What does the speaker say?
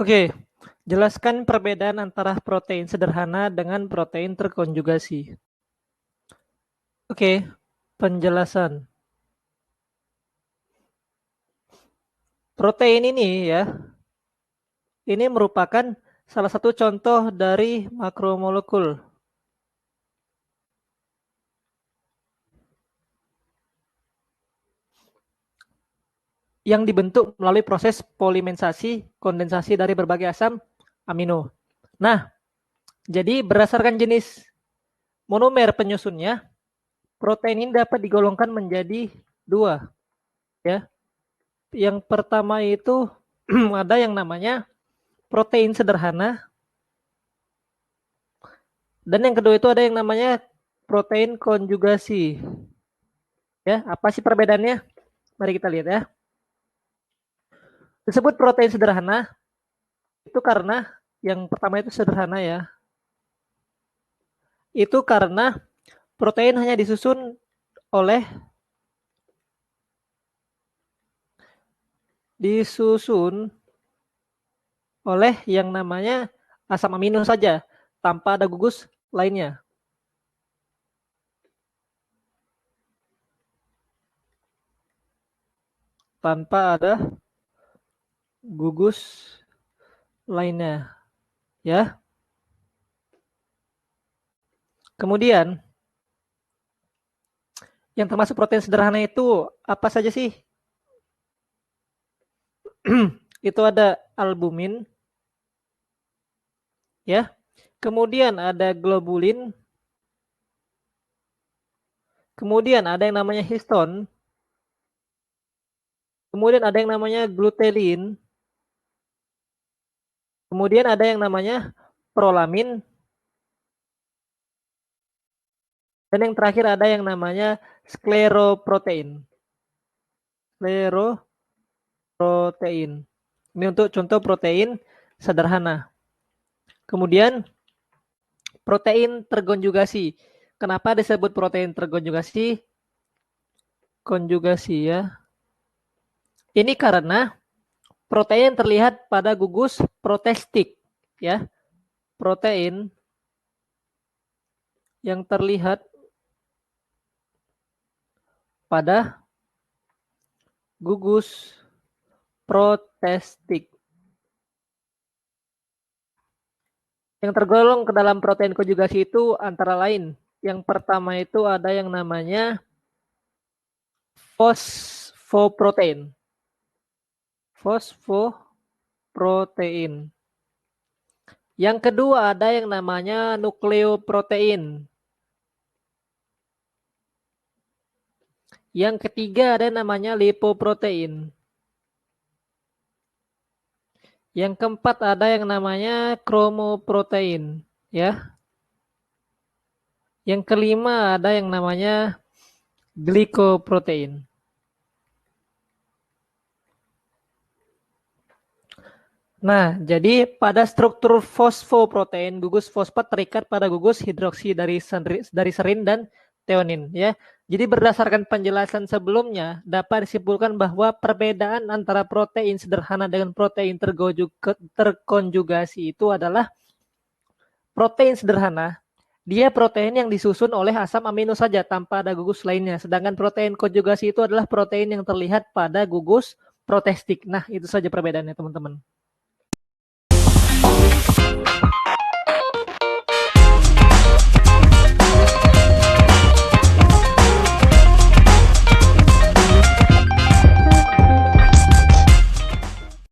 Oke, jelaskan perbedaan antara protein sederhana dengan protein terkonjugasi. Oke, penjelasan. Protein ini ya, ini merupakan salah satu contoh dari makromolekul. Yang dibentuk melalui proses polimerisasi kondensasi dari berbagai asam amino. Nah, jadi berdasarkan jenis monomer penyusunnya, protein ini dapat digolongkan menjadi dua. Ya, yang pertama itu ada yang namanya protein sederhana, dan yang kedua itu ada yang namanya protein konjugasi. Ya, apa sih perbedaannya? Mari kita lihat ya. Disebut protein sederhana itu karena yang pertama itu sederhana ya. Itu karena protein hanya disusun oleh yang namanya asam amino saja tanpa ada gugus lainnya. Tanpa ada gugus lainnya, ya. Kemudian yang termasuk protein sederhana itu apa saja sih? Itu ada albumin, ya. Kemudian ada globulin. Kemudian ada yang namanya histon. Kemudian ada yang namanya glutelin. Kemudian ada yang namanya prolamin. Dan yang terakhir ada yang namanya skleroprotein. Skleroprotein. Ini untuk contoh protein sederhana. Kemudian protein terkonjugasi. Kenapa disebut protein terkonjugasi? Konjugasi ya. Ini karena protein terlihat pada gugus protestik ya. Protein yang terlihat pada gugus protestik. Yang tergolong ke dalam protein konjugasi itu antara lain. Yang pertama itu ada yang namanya fosfoprotein. Fosfoprotein. Yang kedua ada yang namanya nukleoprotein. Yang ketiga ada yang namanya lipoprotein. Yang keempat ada yang namanya kromoprotein, ya. Yang kelima ada yang namanya glikoprotein. Nah, jadi pada struktur fosfoprotein, gugus fosfat terikat pada gugus hidroksi dari serin dan thionin, ya. Jadi berdasarkan penjelasan sebelumnya, dapat disimpulkan bahwa perbedaan antara protein sederhana dengan protein terkonjugasi itu adalah protein sederhana. Dia protein yang disusun oleh asam amino saja tanpa ada gugus lainnya. Sedangkan protein konjugasi itu adalah protein yang terlihat pada gugus protestik. Nah, itu saja perbedaannya, teman-teman.